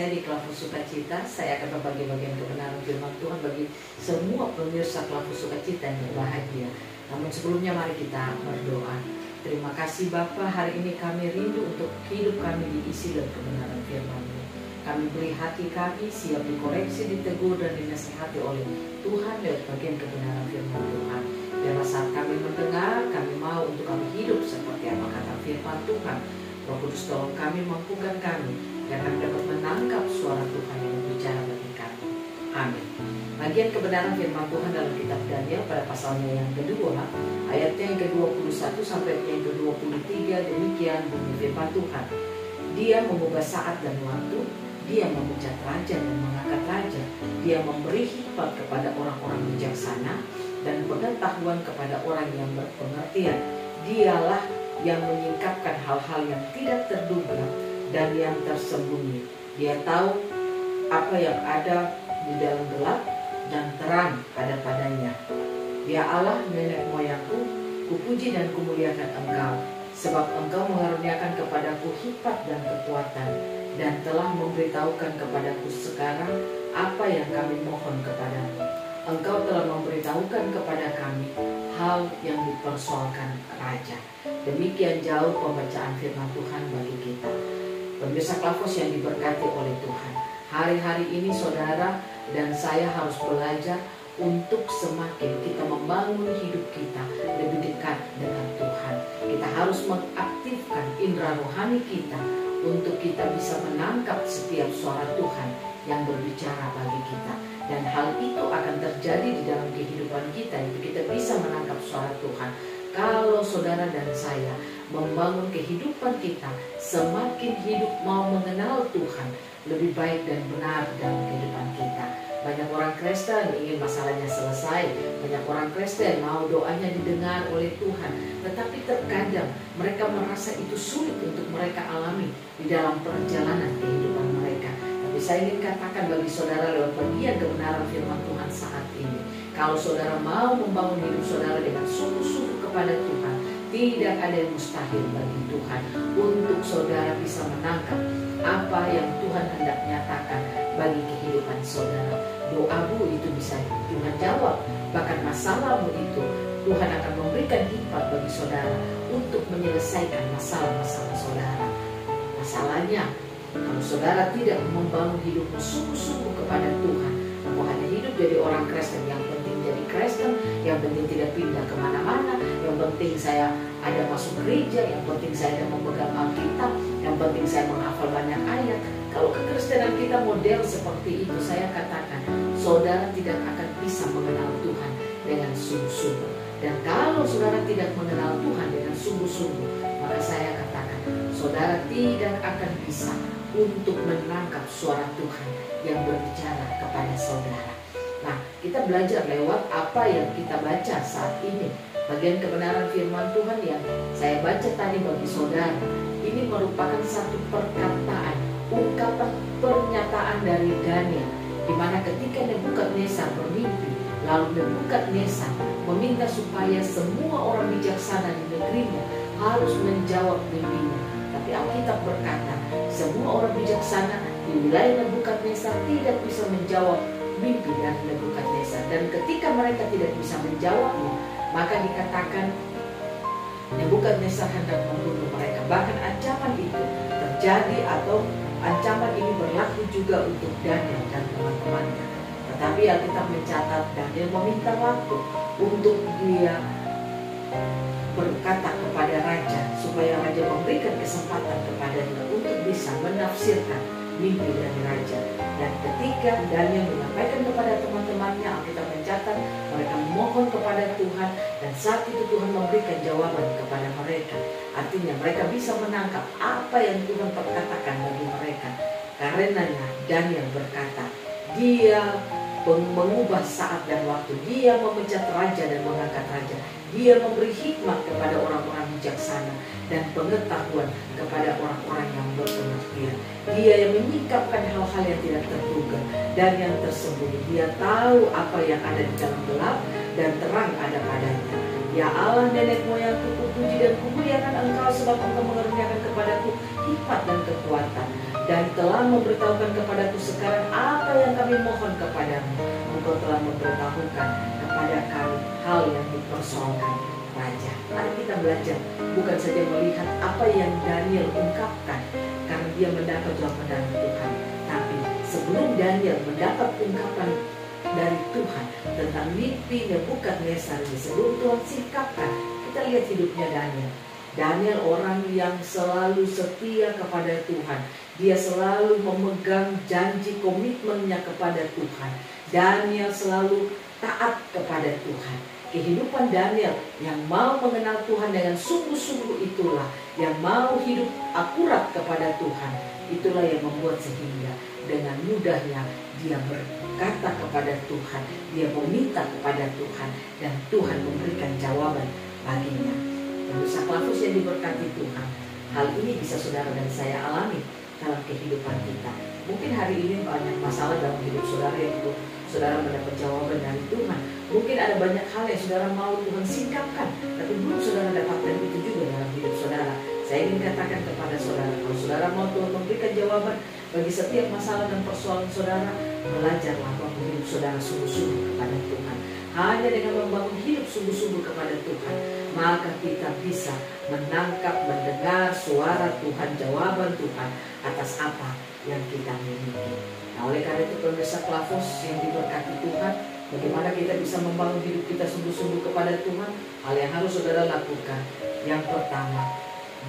saya di Klavus Sukacita. Saya akan berbagi bagian kebenaran firman Tuhan bagi semua pemirsa Klavus Sukacita yang berbahagia. Namun sebelumnya mari kita berdoa. Terima kasih Bapa, hari ini kami rindu untuk hidup kami diisi dengan kebenaran firman-Mu. Kami beri hati kami siap dikoreksi, ditegur dan dinasihati oleh Tuhan lewat bagian kebenaran firman Tuhan. Biarlah saat kami mendengar, kami mau untuk kami hidup seperti apa kata firman Tuhan. Roh Kudus tolong kami, mampukan kami, agar kami dapat menangkap suara Tuhan yang berbicara bagi kami. Amin. Bagian kebenaran firman Tuhan dalam kitab Daniel pada pasalnya yang kedua, ayatnya yang ke-21 sampai yang ke-23, demikian bunyi firman Tuhan. Dia mengubah saat dan waktu, dia memecat raja dan mengangkat raja, dia memberi hikmat kepada orang-orang bijaksana dan pengetahuan kepada orang yang berpengertian. Dialah yang menyingkapkan hal-hal yang tidak terduga dan yang tersembunyi. Dia tahu apa yang ada di dalam gelap dan terang ada padanya. Ya Allah, nenek moyangku, kupuji dan kumuliakan Engkau, sebab Engkau mengaruniakan kepadaku hikmat dan kekuatan, dan telah memberitahukan kepadaku sekarang apa yang kami mohon kepadamu. Engkau telah memberitahukan kepada kami hal yang dipersoalkan raja. Demikian jauh pembacaan firman Tuhan bagi kita. Pemirsa Klavus yang diberkati oleh Tuhan, hari-hari ini saudara dan saya harus belajar untuk semakin kita membangun hidup kita lebih dekat dengan Tuhan. Kita harus mengaktifkan indera rohani kita untuk kita bisa menangkap setiap suara Tuhan yang berbicara bagi kita. Dan hal itu akan terjadi di dalam kehidupan kita, itu kita bisa menangkap suara Tuhan. Kalau saudara dan saya membangun kehidupan kita, semakin hidup mau mengenal Tuhan, lebih baik dan benar dalam kehidupan kita. Banyak orang Kristen ingin masalahnya selesai, banyak orang Kristen mau doanya didengar oleh Tuhan, tetapi terkadang mereka merasa itu sulit untuk mereka alami di dalam perjalanan kehidupan mereka. Tapi saya ingin katakan bagi saudara lewat bagian kebenaran firman Tuhan saat ini, kalau saudara mau membangun hidup saudara dengan sungguh-sungguh kepada Tuhan, tidak ada yang mustahil bagi Tuhan untuk saudara bisa menangkap apa yang Tuhan hendak nyatakan bagi kehidupan saudara. Doamu itu bisa Tuhan jawab, bahkan masalahmu itu Tuhan akan memberikan hikmat bagi saudara untuk menyelesaikan masalah-masalah saudara. Masalahnya, kalau saudara tidak membangun hidupmu sungguh-sungguh kepada Tuhan, kamu hanya hidup jadi orang Kristen, yang penting jadi Kristen, yang penting tidak pindah kemana-mana, yang penting saya ada masuk gereja, yang penting saya ada memegang Alkitab, yang penting saya menghafal banyak ayat. Kalau kekristenan kita model seperti itu, saya katakan saudara tidak akan bisa mengenal Tuhan dengan sungguh-sungguh. Dan kalau saudara tidak mengenal Tuhan dengan sungguh-sungguh, maka saya katakan saudara tidak akan bisa untuk menangkap suara Tuhan yang berbicara kepada saudara. Nah, kita belajar lewat apa yang kita baca saat ini. Bagian kebenaran firman Tuhan yang saya baca tadi bagi saudara, ini merupakan satu perkataan, ungkapan pernyataan dari Daniel, di mana ketika Nebukadnezar bermimpi, lalu Nebukadnezar meminta supaya semua orang bijaksana di negerinya harus menjawab mimpinya. Tapi Alkitab berkata, semua orang bijaksana di wilayah Nebukadnezar tidak bisa menjawab mimpi dari Nebukadnezar. Dan ketika mereka tidak bisa menjawabnya, maka dikatakan Nebukadnezar hendak membunuh mereka. Bahkan ancaman itu terjadi atau ancaman ini berlaku juga untuk Daniel dan teman-temannya. Tetapi Alkitab mencatat Daniel meminta waktu untuk dia berkata kepada raja, supaya raja memberikan kesempatan kepadanya untuk bisa menafsirkan mimpi dari raja. Dan ketika Daniel menyampaikan kepada teman-temannya, Alkitab mencatat mereka memohon kepada Tuhan, dan saat itu Tuhan memberikan jawaban kepada mereka. Artinya mereka bisa menangkap apa yang Tuhan perkatakan bagi mereka. Karenanya Daniel berkata, dia mengubah saat dan waktu, dia memecat raja dan mengangkat raja, dia memberi hikmat kepada orang-orang bijaksana dan pengetahuan kepada orang-orang yang berpengertian. Dia yang menyingkapkan hal-hal yang tidak terduga dan yang tersembunyi. Dia tahu apa yang ada di dalam gelap dan terang ada padanya. Ya Allah, nenek moyangku, kupuji dan kumuliakan Engkau, sebab Engkau mengaruniakan kepadaku hikmat dan kekuatan, dan telah memberitahukan kepadaku sekarang apa yang kami mohon kepadamu. Engkau telah memberitahukan kepada kami hal yang dipersoalkan Raja. Mari kita belajar bukan saja melihat apa yang Daniel ungkapkan karena dia mendapat jawaban dari Tuhan, tapi sebelum Daniel mendapat ungkapan dari Tuhan tentang mimpi Nebukadnezar ini, sebelum Tuhan singkapkan, kita lihat hidupnya Daniel. Daniel orang yang selalu setia kepada Tuhan. Dia selalu memegang janji komitmennya kepada Tuhan. Daniel selalu taat kepada Tuhan. Kehidupan Daniel yang mau mengenal Tuhan dengan sungguh-sungguh itulah yang mau hidup akurat kepada Tuhan. Itulah yang membuat sehingga dengan mudahnya dia berkata kepada Tuhan, dia meminta kepada Tuhan, dan Tuhan memberikan jawaban baginya. Pemirsa Klafus yang diberkati Tuhan, hal ini bisa saudara dan saya alami dalam kehidupan kita. Mungkin hari ini banyak masalah dalam hidup saudara yang belum saudara mendapat jawaban dari Tuhan. Mungkin ada banyak hal yang saudara mau Tuhan singkapkan, tapi belum saudara dapatkan itu juga dalam hidup saudara. Saya ingin katakan kepada saudara, kalau saudara mau Tuhan memberikan jawaban bagi setiap masalah dan persoalan saudara, belajarlah membangun hidup saudara sungguh-sungguh kepada Tuhan. Hanya dengan membangun hidup sungguh-sungguh kepada Tuhan, maka kita bisa menangkap, mendengar suara Tuhan, jawaban Tuhan atas apa yang kita miliki. Nah, oleh karena itu pemirsa Klafus yang diberkati Tuhan, bagaimana kita bisa membangun hidup kita sungguh-sungguh kepada Tuhan? Hal yang harus saudara lakukan, yang pertama,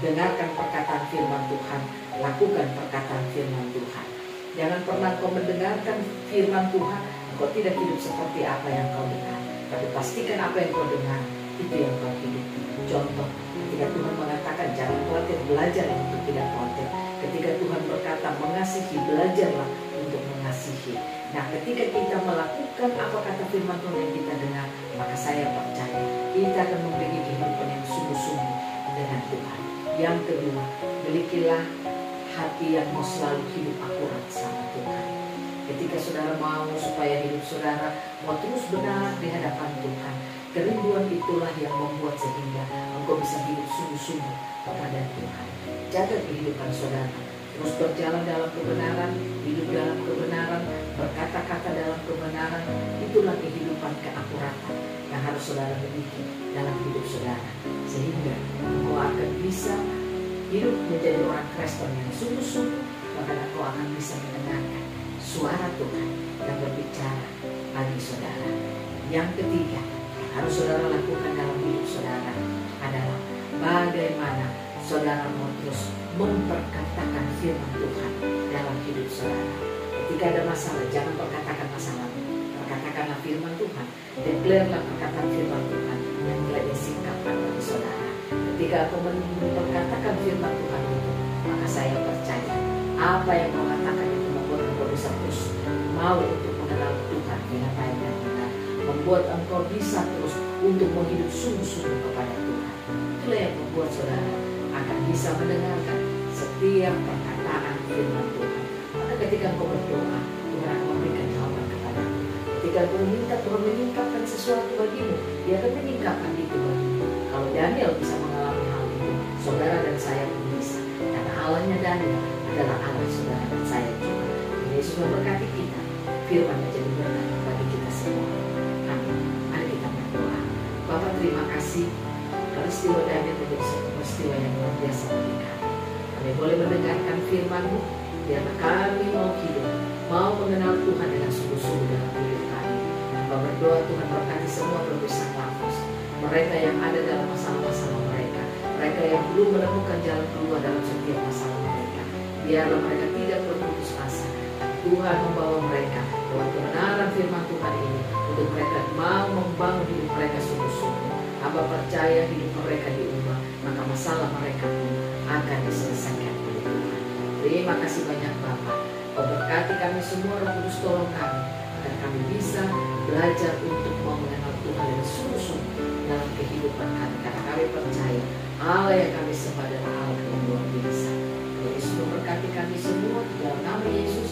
dengarkan perkataan firman Tuhan, lakukan perkataan firman Tuhan. Jangan pernah kau mendengarkan firman Tuhan, kau tidak hidup seperti apa yang kau dengar, tapi pastikan apa yang kau dengar itu yang kau hidup. Contoh, ketika Tuhan mengatakan jangan khawatir, belajar untuk tidak khawatir. Ketika Tuhan berkata mengasihi, belajarlah untuk mengasihi. Nah, ketika kita melakukan apa kata firman Tuhan yang kita dengar, maka saya percaya kita akan memiliki kehidupan yang sungguh-sungguh dengan Tuhan. Yang kedua, milikilah hati yang mau selalu hidup akurat sama Tuhan. Ketika saudara mau supaya hidup saudara mau terus benar di hadapan Tuhan, kerinduan itulah yang membuat sehingga engkau bisa hidup sungguh-sungguh kepada Tuhan. Jaga kehidupan saudara, terus berjalan dalam kebenaran, hidup dalam kebenaran, berkata-kata dalam kebenaran. Itulah kehidupan keakuratan yang harus saudara miliki dalam hidup saudara, sehingga engkau akan bisa hidup menjadi orang Kristen yang sungguh-sungguh, bahkan engkau akan bisa mendengarkan suara Tuhan yang berbicara bagi saudara. Yang ketiga yang harus saudara lakukan dalam hidup saudara adalah bagaimana saudara mau terus memperkatakan firman Tuhan dalam hidup saudara. Ketika ada masalah, jangan perkatakan masalah, perkatakanlah firman Tuhan. Declare-lah perkataan firman Tuhan yang telah disingkapkan bagi saudara. Ketika aku memperkatakan firman Tuhan itu, maka saya percaya apa yang kau katakan itu membuat engkau bisa terus mau untuk mengenal Tuhan dengan baik dan benar, membuat engkau bisa terus untuk menghidup sungguh-sungguh kepada Tuhan. Itulah yang membuat saudara akan bisa mendengarkan setiap perkataan firman Tuhan. Maka ketika engkau berdoa, Tuhan akan memberikan jawaban kepadamu. Ketika engkau meminta Tuhan menyingkapkan sesuatu bagimu, Dia akan menyingkapkan itu bagimu. Kalau Daniel bisa mengalami hal itu, saudara dan saya pun bisa. Karena Allahnya Daniel adalah Allah saudara dan saya juga. Yesus memberkati kita, firman menjadi berkat bagi kita semua. Amin. Mari kita berdoa. Bapa, terima kasih. Peristiwa Daniel menjadi satu peristiwa yang luar biasa bagi kami. Kami boleh mendengarkan firman-Mu, biarlah kami mau hidup, mau mengenal Tuhan dengan sungguh-sungguh dalam hidup kami. Hamba berdoa Tuhan berkati semua pemirsa Klafus, mereka yang ada dalam masalah-masalah mereka, mereka yang belum menemukan jalan keluar dalam setiap masalah mereka. Biarlah mereka tidak berputus asa. Tuhan membawa mereka lewat kebenaran firman Tuhan ini untuk mereka mau membangun hidup mereka sungguh-sungguh. Hamba percaya hidup mereka diubah, maka masalah mereka pun akan diselesaikan oleh Tuhan. Terima kasih banyak Bapa. Kau berkati kami semua, Roh Kudus tolong kami agar kami bisa belajar untuk mau mengenal Tuhan dengan sungguh-sungguh dalam kehidupan kami. Karena kami percaya Allah yang kami sembah adalah Allah yang luar biasa. Yesus memberkati kami semua dalam nama Yesus.